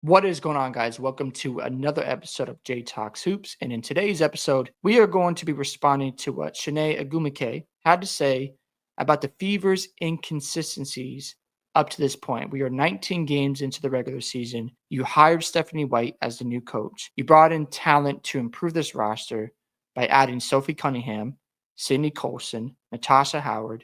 What is going on, guys? Welcome to another episode of J Talks Hoops. And in today's episode, we are going to be responding to what Chiney had to say about the Fever's inconsistencies up to this point. We are 19 games into the regular season. You hired Stephanie White as the new coach. You brought in talent to improve this roster by adding Sophie Cunningham, Sydney Colson, Natasha Howard,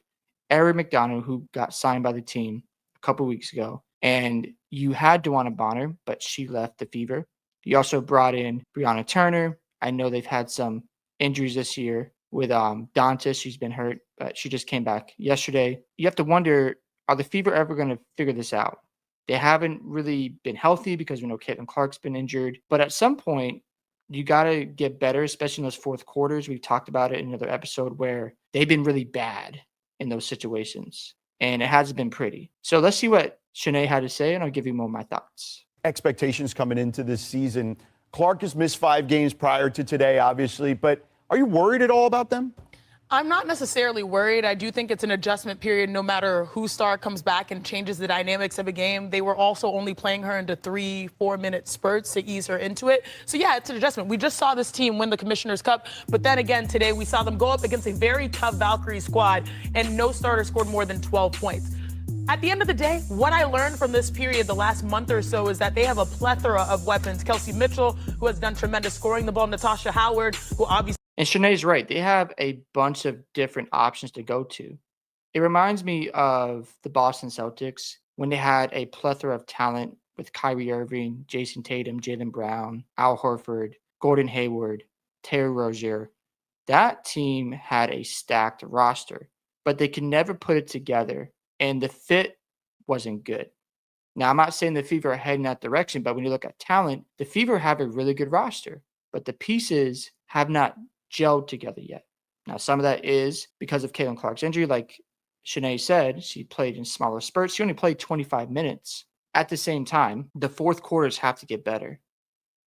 Erin McDonough, who got signed by the team a couple weeks ago. And you had Dewana Bonner, but she left the Fever. You also brought in Brianna Turner. I know they've had some injuries this year with Dantas. She's been hurt, but she just came back yesterday. You have to wonder, are the Fever ever going to figure this out? They haven't really been healthy because we know Caitlin Clark's been injured. But at some point, you got to get better, especially in those fourth quarters. We've talked about it in another episode where they've been really bad in those situations, and it hasn't been pretty. So let's see what Chiney had to say, and I'll give you more of my thoughts. Expectations coming into this season. Clark has missed 5 games prior to today, obviously, but are you worried at all about them? I'm not necessarily worried. I do think it's an adjustment period no matter who star comes back and changes the dynamics of a game. They were also only playing her into 3-4 minute spurts to ease her into it. So yeah, it's an adjustment. We just saw this team win the Commissioner's Cup, but then again today we saw them go up against a very tough Valkyrie squad and no starter scored more than 12 points. At the end of the day, what I learned from this period the last month or so is that they have a plethora of weapons. Kelsey Mitchell, who has done tremendous scoring the ball, Natasha Howard, who obviously... And Shanae's right. They have a bunch of different options to go to. It reminds me of the Boston Celtics when they had a plethora of talent with Kyrie Irving, Jason Tatum, Jaylen Brown, Al Horford, Gordon Hayward, Terry Rozier. That team had a stacked roster, but they could never put it together, and the fit wasn't good. Now, I'm not saying the Fever are heading that direction, but when you look at talent, the Fever have a really good roster, but the pieces have not gelled together yet. Now, some of that is because of Caitlin Clark's injury. Like Chiney said, she played in smaller spurts. She only played 25 minutes. At the same time, the fourth quarters have to get better,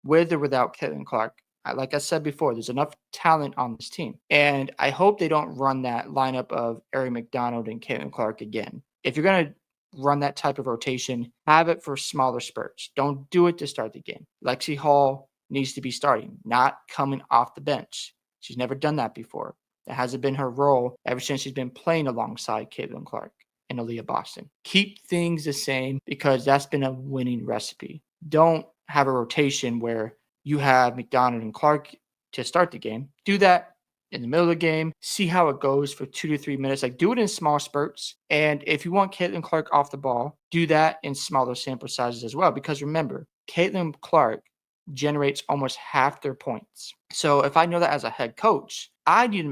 with or without Caitlin Clark. Like I said before, there's enough talent on this team. And I hope they don't run that lineup of Erin McDonough and Caitlin Clark again. If you're going to run that type of rotation, have it for smaller spurts. Don't do it to start the game. Lexi Hall needs to be starting, not coming off the bench. She's never done that before. That hasn't been her role ever since she's been playing alongside Caitlin Clark and Aaliyah Boston. Keep things the same because that's been a winning recipe. Don't have a rotation where you have McDonough and Clark to start the game. Do that in the middle of the game. See how it goes for 2 to 3 minutes. Like, do it in small spurts. And if you want Caitlin Clark off the ball, do that in smaller sample sizes as well. Because remember, Caitlin Clark generates almost half their points. So if I know that as a head coach, I need to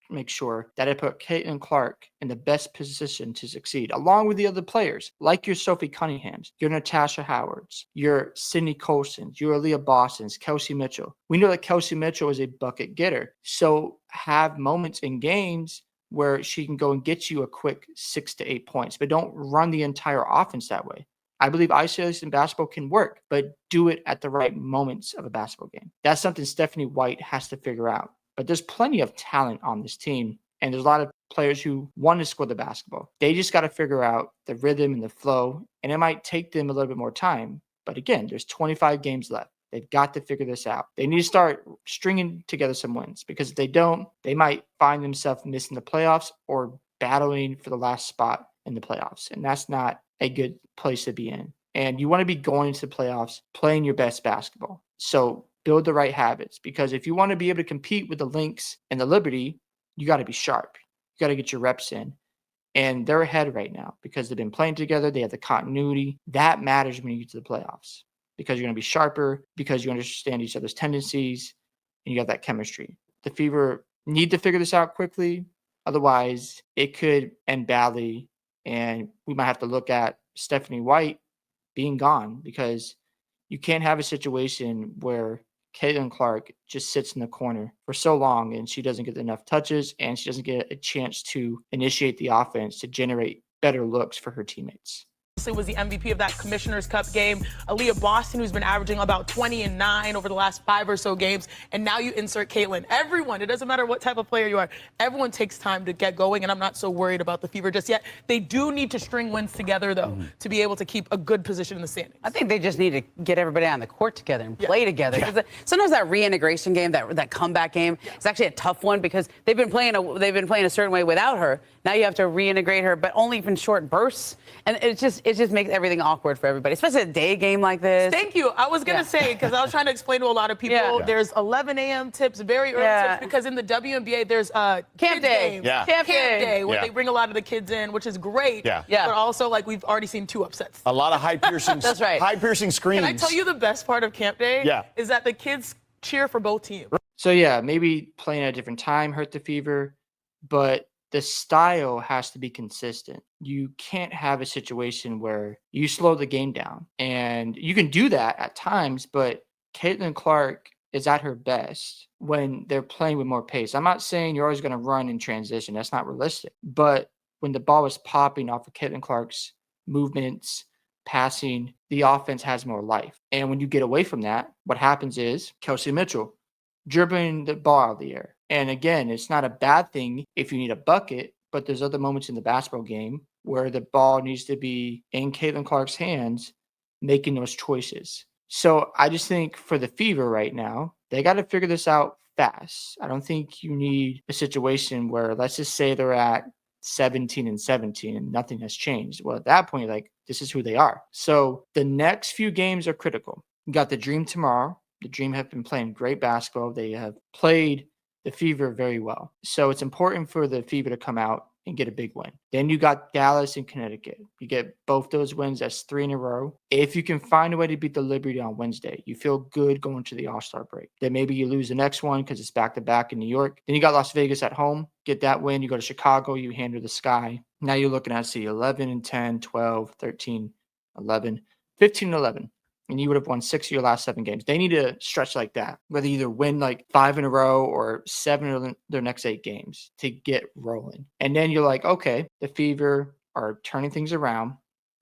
make sure that I put Caitlin Clark in the best position to succeed, along with the other players, like your Sophie Cunninghams, your Natasha Howards, your Sydney Colsons, your Aaliyah Bostons, Kelsey Mitchell. We know that Kelsey Mitchell is a bucket getter. So have moments in games where she can go and get you a quick 6 to 8 points, but don't run the entire offense that way. I believe isolation basketball can work, but do it at the right moments of a basketball game. That's something Stephanie White has to figure out. But there's plenty of talent on this team, and there's a lot of players who want to score the basketball. They just got to figure out the rhythm and the flow, and it might take them a little bit more time. But again, there's 25 games left. They've got to figure this out. They need to start stringing together some wins, because if they don't, they might find themselves missing the playoffs or battling for the last spot in the playoffs, and that's not a good place to be in. And you want to be going into the playoffs playing your best basketball. So build the right habits, because if you want to be able to compete with the Lynx and the Liberty, you got to be sharp. You got to get your reps in. And they're ahead right now because they've been playing together. They have the continuity. That matters when you get to the playoffs, because you're going to be sharper, because you understand each other's tendencies, and you got that chemistry. The Fever need to figure this out quickly. Otherwise, it could end badly. And we might have to look at Stephanie White being gone, because you can't have a situation where Caitlin Clark just sits in the corner for so long and she doesn't get enough touches and she doesn't get a chance to initiate the offense to generate better looks for her teammates. was the MVP of that Commissioner's Cup game. Aaliyah Boston, who's been averaging about 20 and 9 over the last 5 or so games. And now you insert Caitlin. Everyone, it doesn't matter what type of player you are, everyone takes time to get going. And I'm not so worried about the Fever just yet. They do need to string wins together, though, to be able to keep a good position in the standings. I think they just need to get everybody on the court together and play together. Yeah. Sometimes that reintegration game, that comeback game, is actually a tough one because they've been playing a certain way without her. Now you have to reintegrate her, but only in short bursts. And it just makes everything awkward for everybody, especially a day game like this. Thank you. I was going to say, because I was trying to explain to a lot of people, there's 11 a.m. tips, very early tips, because in the WNBA, there's Camp Day. Camp Day, where they bring a lot of the kids in, which is great. But also, like, we've already seen 2 upsets. A lot of high-piercing That's right. high-piercing screens. Can I tell you the best part of Camp Day? Is that the kids cheer for both teams. So, yeah, maybe playing at a different time hurt the Fever, but the style has to be consistent. You can't have a situation where you slow the game down. And you can do that at times, but Caitlin Clark is at her best when they're playing with more pace. I'm not saying you're always going to run in transition. That's not realistic. But when the ball is popping off of Caitlin Clark's movements, passing, the offense has more life. And when you get away from that, what happens is Kelsey Mitchell dribbling the ball out of the air. And again, it's not a bad thing if you need a bucket, but there's other moments in the basketball game where the ball needs to be in Caitlin Clark's hands, making those choices. So I just think for the Fever right now, they got to figure this out fast. I don't think you need a situation where, let's just say they're at 17-17 and nothing has changed. Well, at that point, like, this is who they are. So the next few games are critical. You got the Dream tomorrow. The Dream have been playing great basketball. They have played the Fever very well. So it's important for the Fever to come out and get a big win. Then you got Dallas and Connecticut. You get both those wins. That's 3 in a row. If you can find a way to beat the Liberty on Wednesday, you feel good going to the All-Star break. Then maybe you lose the next one because it's back-to-back in New York. Then you got Las Vegas at home. Get that win. You go to Chicago. You handle the Sky. Now you're looking at, 11 and 10, 12, 13, 11, 15 and 11. And you would have won 6 of your last 7 games. They need to stretch like that, whether either win like 5 in a row or 7 of their next 8 games to get rolling. And then you're like, okay, the Fever are turning things around.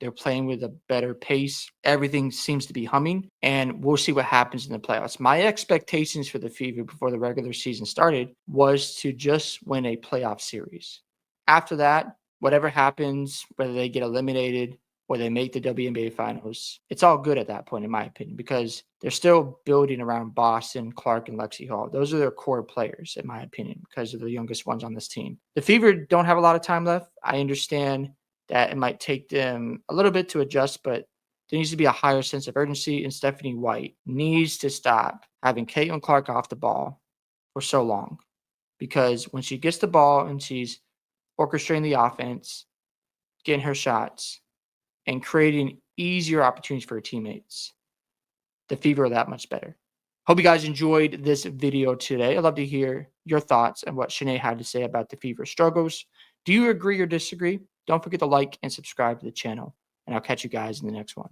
They're playing with a better pace. Everything seems to be humming, and we'll see what happens in the playoffs. My expectations for the Fever before the regular season started was to just win a playoff series. After that, whatever happens, whether they get eliminated or they make the WNBA finals, it's all good at that point, in my opinion, because they're still building around Boston, Clark, and Lexi Hall. Those are their core players, in my opinion, because they're the youngest ones on this team. The Fever don't have a lot of time left. I understand that it might take them a little bit to adjust, but there needs to be a higher sense of urgency, and Stephanie White needs to stop having Caitlin Clark off the ball for so long, because when she gets the ball and she's orchestrating the offense, getting her shots, and creating easier opportunities for her teammates, the Fever are that much better. Hope you guys enjoyed this video today. I'd love to hear your thoughts and what Chiney had to say about the Fever struggles. Do you agree or disagree? Don't forget to like and subscribe to the channel, and I'll catch you guys in the next one.